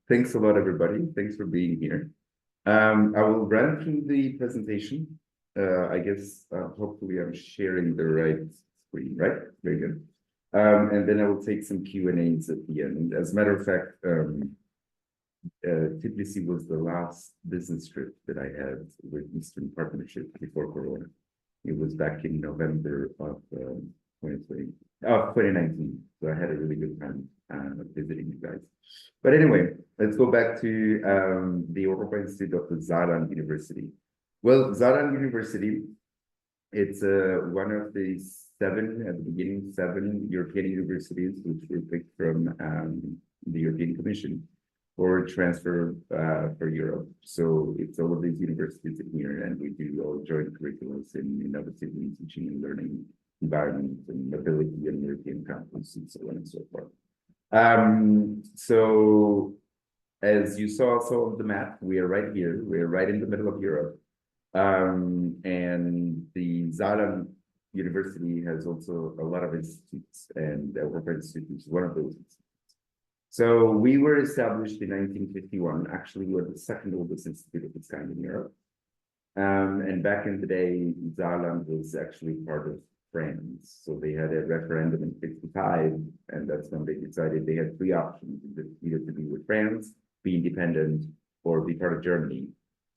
Thanks a lot, everybody. Thanks for being here. I will run through the presentation. I guess hopefully I'm sharing the right screen, right? Very good. And then I will take some Q&As at the end. As a matter of fact, Tbilisi was the last business trip that I had with Eastern Partnership before Corona. It was back in November of 2019. So I had a really good time visiting you guys. But anyway, let's go back to the Europa Institute of the 𝘱𝘢𝘓 University. Well, 𝘱𝘢𝘓 University, it's one of the seven European universities which were picked from the European Commission for transfer for Europe. So it's all of these universities in here, and we do all joint curriculums in innovative teaching and learning environment and mobility and European campus and so on and so forth. So as you saw on the map, we are right here. We're right in the middle of Europe. And the 𝘱𝘢𝘓 University has also a lot of institutes, and the Europa Institute is one of those institutes. So we were established in 1951. Actually, we're the second oldest institute of its kind in Europe. And back in the day, 𝘱𝘢𝘓 was actually part of France. So they had a referendum in 1955, and that's when they decided they had three options: either to be with France, be independent, or be part of Germany.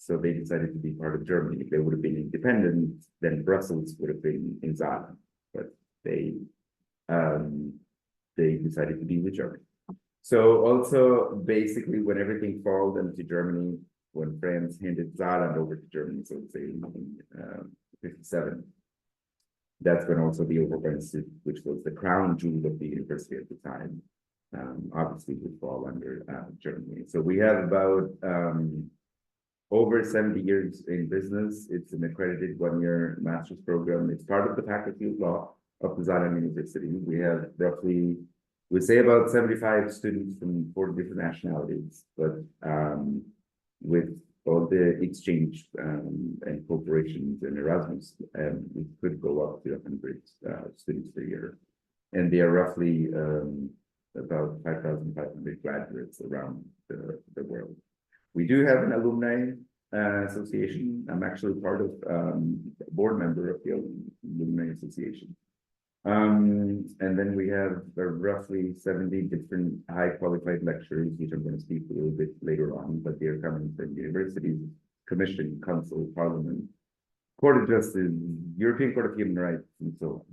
So they decided to be part of Germany. If they would have been independent, then Brussels would have been in 𝘱𝘢𝘓, but they decided to be with Germany. So also basically when everything fell into Germany, when France handed 𝘱𝘢𝘓 over to Germany, so let's say in 1957, that's when also the Europa Institute, which was the crown jewel of the university at the time, obviously would fall under Germany. So we have about over 70 years in business. It's an accredited one-year master's program. It's part of the Faculty of Law of the 𝘱𝘢𝘓 University. We have roughly, we say about 75 students from 4 different nationalities, but with all the exchange and corporations and Erasmus, we could go up to 100 students per year. And they are roughly about 5,500 graduates around the world. We do have an alumni association. I'm actually part of a board member of the alumni association. And then we have roughly 70 different high qualified lecturers, which I'm going to speak a little bit later on, but they're coming from universities, commission, council, parliament, court of justice, European Court of Human Rights, and so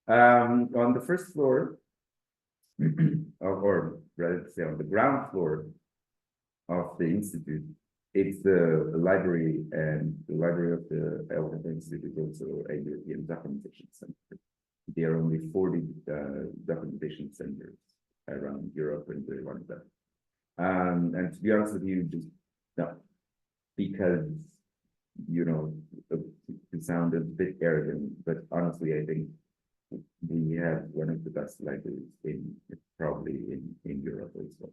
on. On the first floor, or rather to say on the ground floor of the institute, it's the library, and the library of the Europa Institute is also a European documentation center. There are only 40 documentation centers around Europe, and we're one of them. And to be honest with you, just no, because, you know, it sounded a bit arrogant, but honestly, I think we have one of the best libraries probably in Europe also.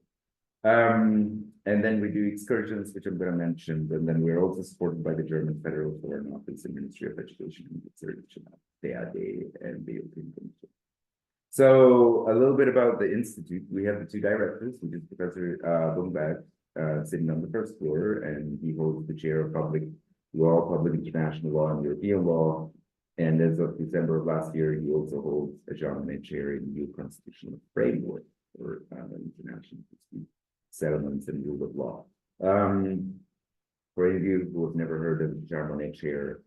And then we do excursions, which I'm going to mention, and then we're also supported by the German Federal Foreign Office and Ministry of Education and Research, 𝘱𝘓𝘓, and the European Commission. So a little bit about the institute. We have the 2 directors, which is Professor 𝘱𝘢𝘓 sitting on the first floor, and he holds the chair of public law, public international law, and European law. And as of December of last year, he also holds a Jean Monnet chair in new constitutional framework for international dispute settlements and rule of law. For any of you who have never heard of the Jean Monnet chair,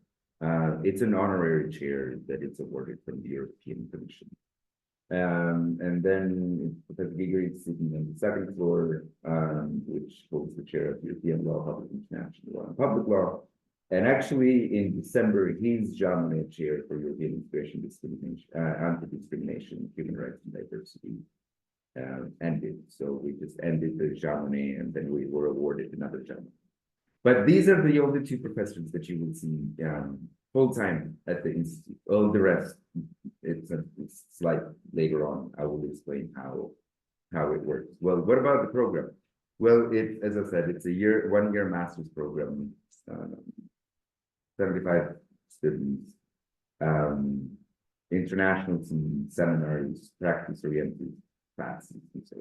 it's an honorary chair that is awarded from the European Commission. And then Professor 𝘱𝘢𝘓 is sitting on the second floor, which holds the chair of European law, public international law, and public law. And actually, in December, he's Jean Monnet chair for European integration, discrimination, anti-discrimination, human rights, and diversity. Ended. So we just ended the Jean Monnet, and then we were awarded another Jean Monnet. But these are the only 2 professors that you will see full-time at the institute. All the rest, it's like later on, I will explain how it works. Well, what about the program? Well, as I said, it's a one-year master's program, 75 students, international seminars, practice-oriented classes, and so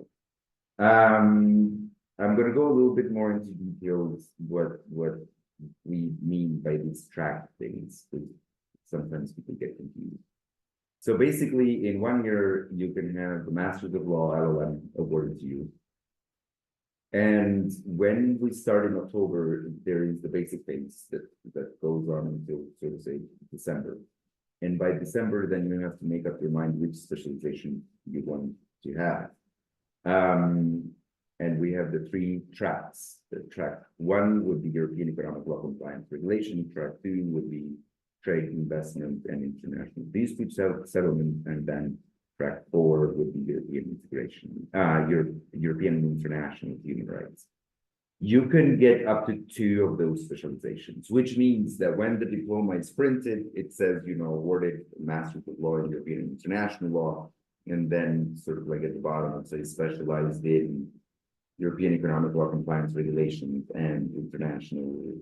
on. I'm going to go a little bit more into details what we mean by these track things, because sometimes people get confused. So basically, in 1 year, you can have the Masters of Law LLM awarded to you. And when we start in October, there is the basic things that goes on until, so to say, December. And by December, then you have to make up your mind which specialization you want to have. And we have the 3 tracks. The track 1 would be European Economic Law Compliance Regulation. Track 2 would be Trade, Investment, and International Dispute Settlement. And then track 4 would be European Integration, European and International Human Rights. You can get up to 2 of those specializations, which means that when the diploma is printed, it says, awarded Masters of Law in European and International Law, and then sort of like at the bottom, it says specialized in European Economic Law Compliance Regulations and International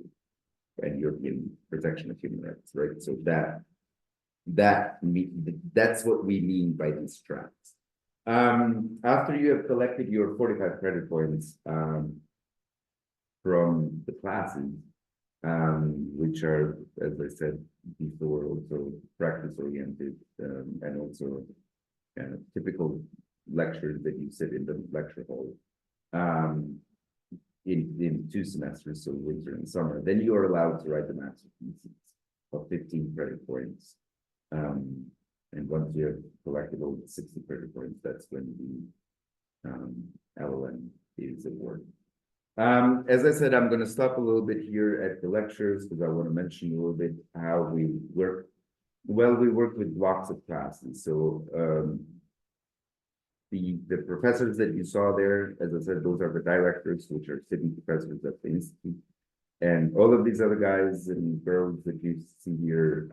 and European Protection of Human Rights, right? So that's what we mean by these tracks. After you have collected your 45 credit points from the classes, which are, as I said before, also practice-oriented and also typical lectures that you sit in the lecture hall in 2 semesters, so winter and summer, then you are allowed to write the master thesis of 15 credit points. And once you have collected all the 60 credit points, that's when the LLM is awarded. As I said, I'm going to stop a little bit here at the lectures because I want to mention a little bit how we work. Well, we work with blocks of classes. So the professors that you saw there, as I said, those are the directors, which are sitting professors at the institute. And all of these other guys and girls that you see here,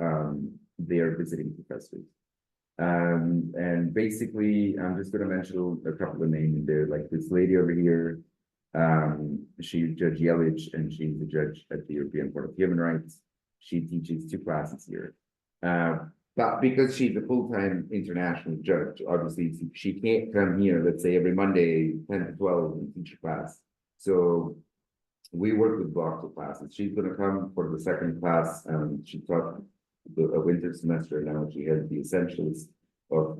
they are visiting professors. And basically, I'm just going to mention a couple of names there, like this lady over here. She's Judge 𝘱𝘢𝘳𝘵, and she's the judge at the European Court of Human Rights. She teaches 2 classes here. But because she's a full-time international judge, obviously she can't come here, let's say every Monday, 10 to 12 and teach a class. So we work with blocks of classes. She's going to come for the 2nd class. She taught a winter semester now. She has the essentials of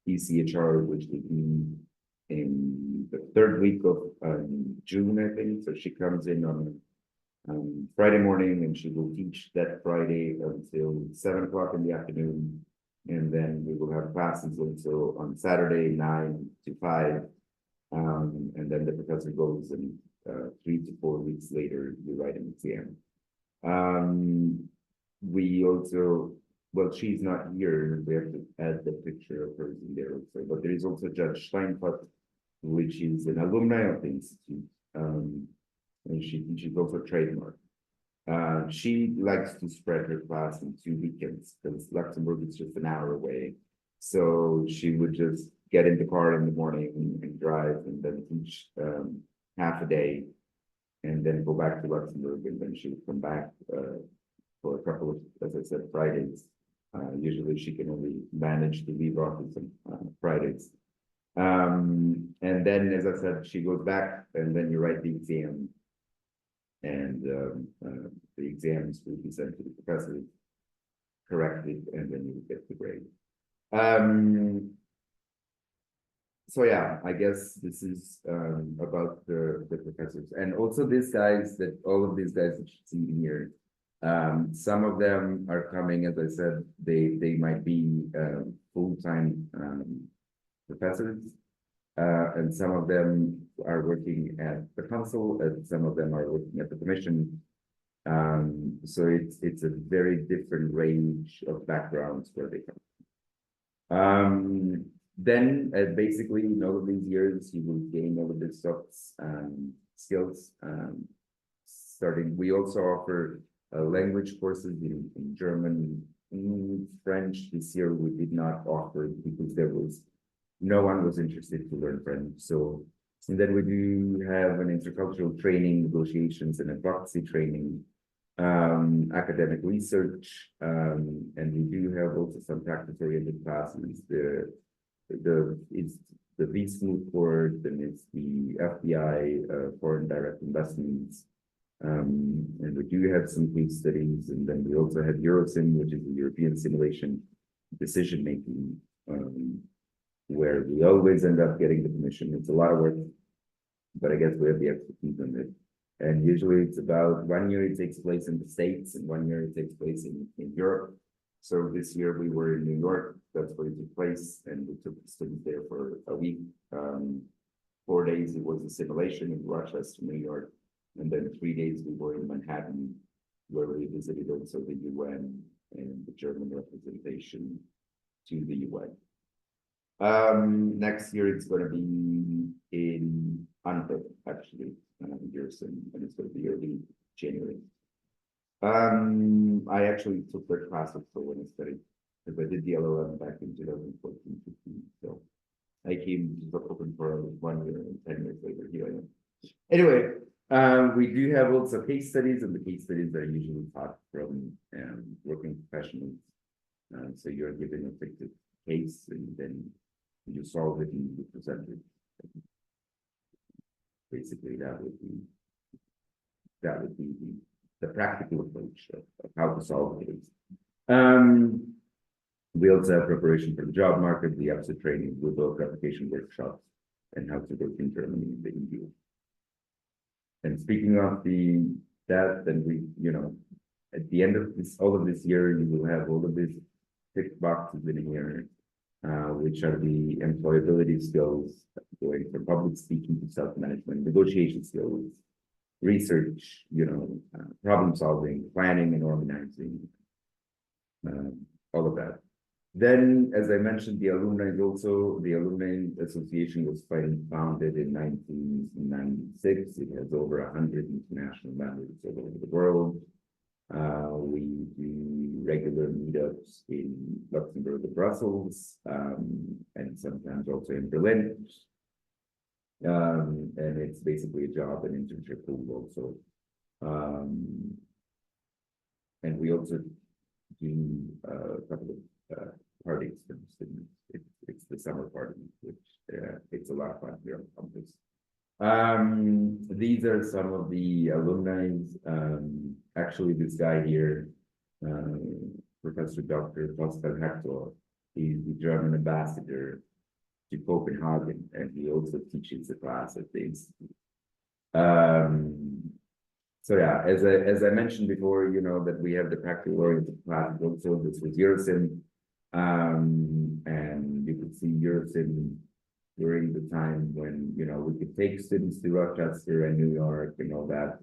ECHR, which would be in the 3rd week of June, I think. So she comes in on Friday morning, and she will teach that Friday until 7 o'clock in the afternoon. And then we will have classes also on Saturday, 9 to 5. And then the professor goes, and 3 to 4 weeks later, you write an exam. We also, well, she's not here. We have to add the picture of her in there also. But there is also Judge Steinfurt, which is an alumni of the institute. And she teaches also trademark. She likes to spread her class in 2 weekends because Luxembourg is just an hour away. So she would just get in the car in the morning and drive, and then teach half a day, and then go back to Luxembourg, and then she would come back for a couple of, as I said, Fridays. Usually she can only manage to leave office on Fridays. And then, as I said, she goes back, and then you write the exam, and the exams will be sent to the professor, corrected, and then you get the grade. So yeah, I guess this is about the professors, and also these guys, that all of these guys that you see here. Some of them are coming, as I said, they might be full-time professors, and some of them are working at the council, and some of them are working at the commission. So it's a very different range of backgrounds where they come from. Then basically in all of these years, you will gain all of these soft skills. Starting, we also offer language courses in German, French. This year we did not offer because no one was interested to learn French. So, and then we do have an intercultural training, negotiations, and advocacy training, academic research, and we do have also some practice-oriented classes. the 𝘱𝘢𝘪𝘥, then it's the FBI, foreign direct investments. And we do have some case studies, and then we also have Eurosim, which is the European simulation decision making, where we always end up getting the permission. It's a lot of work, but I guess we have the expertise on it. And usually it's about 1 year it takes place in the States, and 1 year it takes place in Europe. So this year we were in New York, that's where it took place, and we took the students there for a week. 4 days it was a simulation in Rochester, New York, and then 3 days we were in Manhattan, where we visited also the UN and the German representation to the UN. Next year it's going to be in Antwerp, actually, Eurosim, and it's going to be early January. I actually took their classes for when I studied, because I did the LLM back in 2014, 15. So I came to open for 1 year, and 10 years later, here I am. Anyway, we do have also case studies, and the case studies are usually taught from working professionals. So you're given a fictive case, and then you solve it and you present it. Basically, that would be the practical approach of how to solve the case. We also have preparation for the job market, the EPSA training, with both application workshops, and how to work in Germany and the EU. And speaking of that, then we, at the end of all of this year, you will have all of these tick boxes in here, which are the employability skills, going from public speaking to self-management, negotiation skills, research, problem solving, planning and organizing, all of that. Then, as I mentioned, the Alumni Association was founded in 1996. It has over 100 international members all over the world. We do regular meetups in Luxembourg and Brussels, and sometimes also in Berlin. And it's basically a job and internship pool also. And we also do a couple of parties for the students. It's the summer party, which it's a lot of fun here on campus. These are some of the alumni. Actually, this guy here, Professor Dr. 𝘱𝘢𝘪𝘥𝘷𝘦𝘳𝘴𝘪𝘱, is the German ambassador to Copenhagen, and he also teaches a class at the institute. So yeah, as I mentioned before, that we have the practical oriented class also. This was Eurosim, and you could see Eurosim during the time when we could take students to Rochester and New York and all that.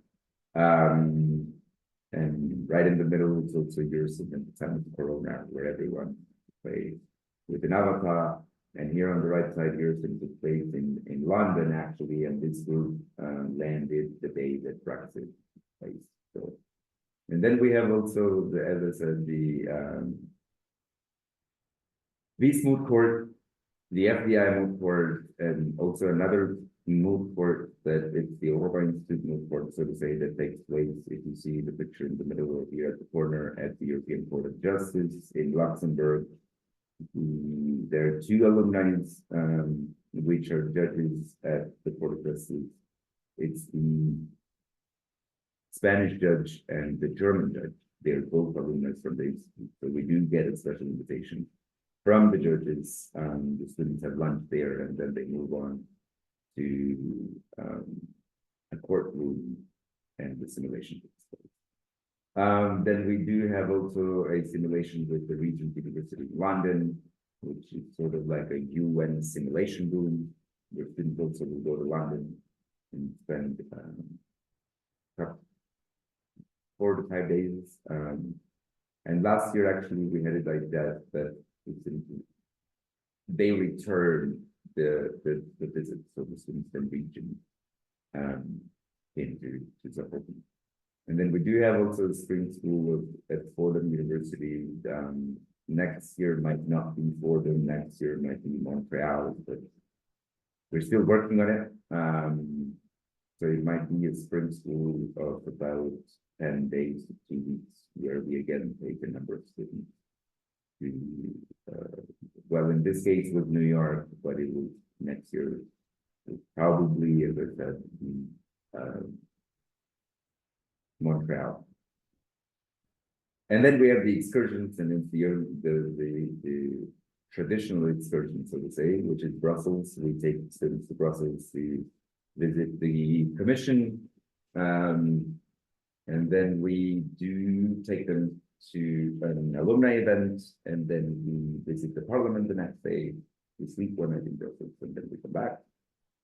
And right in the middle is also Eurosim at the time of Corona, where everyone played with an avatar. And here on the right side, Eurosim took place in London, actually, and this group landed the day that Brexit took place. So, and then we have also, as I said, the 𝘱𝘢𝘪𝘥𝘷𝘦𝘳𝘴𝘪𝘍, the FBI moot court, and also another moot court that it's the Europa Institute moot court, so to say, that takes place, if you see the picture in the middle here at the corner, at the European Court of Justice in Luxembourg. There are 2 alumni, which are judges at the Court of Justice. It's the Spanish judge and the German judge. They're both alumni from the institute, so we do get a special invitation from the judges. The students have lunch there, and then they move on to a courtroom and the simulation takes place. Then we do have also a simulation with the Regent University of London, which is sort of like a UN simulation room, where students also will go to London and spend 4 to 5 days. And last year, actually, we had it like that they returned the visit, so the students from region came to support them. And then we do have also a spring school at Fordham University. Next year might not be Fordham, next year might be Montreal, but we're still working on it. So it might be a spring school of about 10 days to 2 weeks, where we again take a number of students to, well, in this case with New York, but it will next year, probably, as I said, Montreal. And then we have the excursions, and it's the traditional excursion, so to say, which is Brussels. We take students to Brussels to visit the commission, and then we do take them to an alumni event, and then we visit the parliament the next day. We sleep one night in Brussels, and then we come back.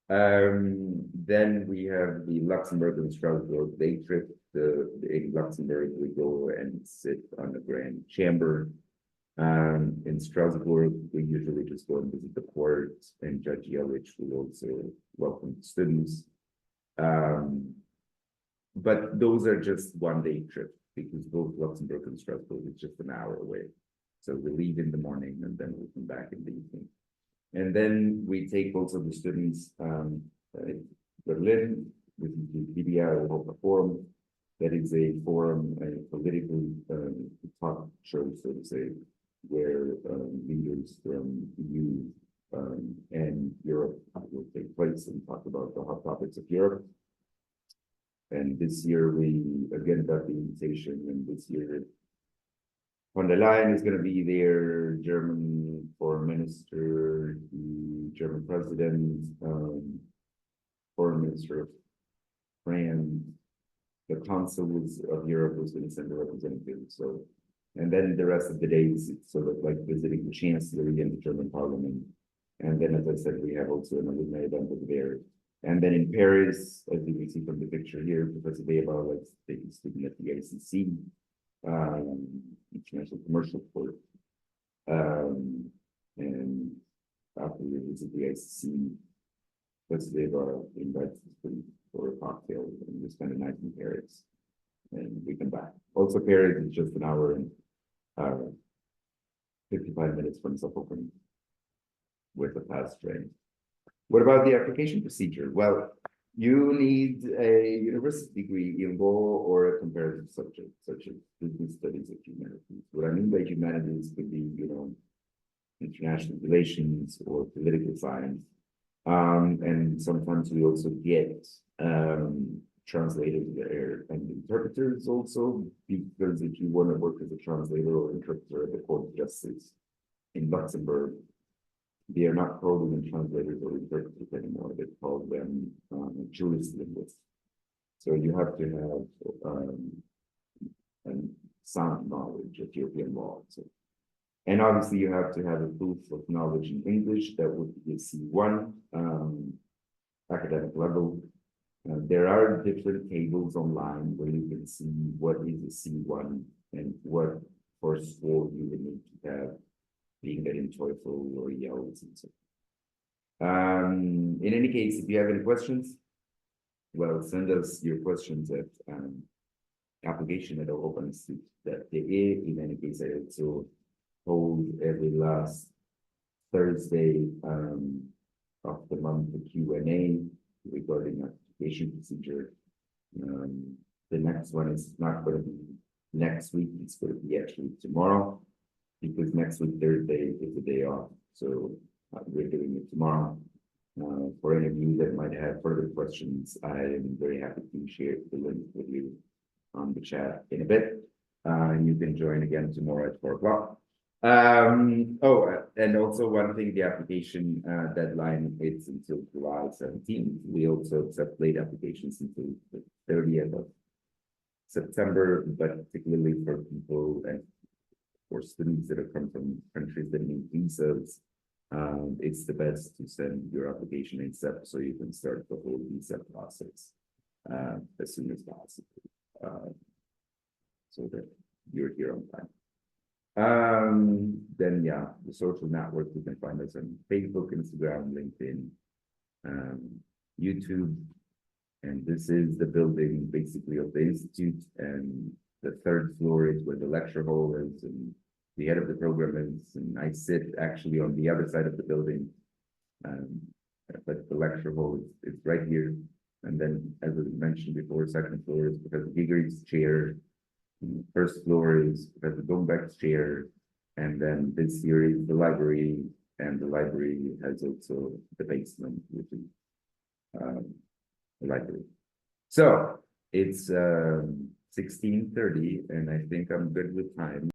Then we have the Luxembourg and Strasbourg day trip. In Luxembourg, we go and sit on the Grand Chamber. In Strasbourg, we usually just go and visit the court, and Judge 𝘱𝘢𝘳𝘳 will also welcome students. But those are just one-day trips, because both Luxembourg and Strasbourg is just an hour away. So we leave in the morning, and then we come back in the evening. And then we take also the students Berlin, with the 𝘗𝘀𝘀𝘀. That is a forum, a political talk show, so to say, where leaders from EU and Europe will take place and talk about the hot topics of Europe. And this year we again got the invitation, and this year von der Leyen is going to be there, German foreign minister, the German president, foreign minister of France, the consul of Europe was going to send a representative. So, and then the rest of the days, it's sort of like visiting the chancellor and the German parliament. And then, as I said, we have also an alumni event over there. And then in Paris, as you can see from the picture here, Professor 𝘱𝘀𝘀𝘀 is taking student at the ICC, International Commercial Court. And after we visit the ICC, Professor 𝘱𝘀𝘀𝘀𝘀 invites us for a cocktail, and we spend a night in Paris, and we come back. Also, Paris is just an hour and 55 minutes from Sofokon with a fast train. What about the application procedure? Well, you need a university degree in law or a comparative subject, such as business studies of humanities. What I mean by humanities could be, international relations or political science. And sometimes we also get translators there and interpreters also, because if you want to work as a translator or interpreter at the Court of Justice in Luxembourg, they are not called even translators or interpreters anymore. They call them jurist linguists. So you have to have sound knowledge of European law. So, and obviously you have to have a proof of knowledge in English. That would be a C1 academic level. There are different tables online where you can see what is a C1 and what for score you would need to have, being that in TOEFL or IELTS and so on. In any case, if you have any questions, well, send us your questions at application@openstate.de. In any case, I also hold every last Thursday of the month a Q&A regarding application procedure. The next one is not going to be next week, it's going to be actually tomorrow, because next week, Thursday, is a day off. So we're doing it tomorrow. For any of you that might have further questions, I am very happy to share the link with you on the chat in a bit. And you can join again tomorrow at 4 o'clock. And also one thing, the application deadline is until July 17th. We also accept late applications until the 30th of September, but particularly for people and for students that have come from countries that need visas, it's the best to send your application in SEP so you can start the whole visa process as soon as possible, so that you're here on time. Then yeah, the social network, you can find us on Facebook, Instagram, LinkedIn, YouTube, and this is the building basically of the institute, and the third floor is where the lecture hall is, and the head of the program is, and I sit actually on the other side of the building, but the lecture hall is right here. And then, as I mentioned before, second floor is Professor Giger's chair. First floor is Professor Dombeck's chair. And then this here is the library, and the library has also the basement, which is the library. So it's 16:30, and I think I'm good with time.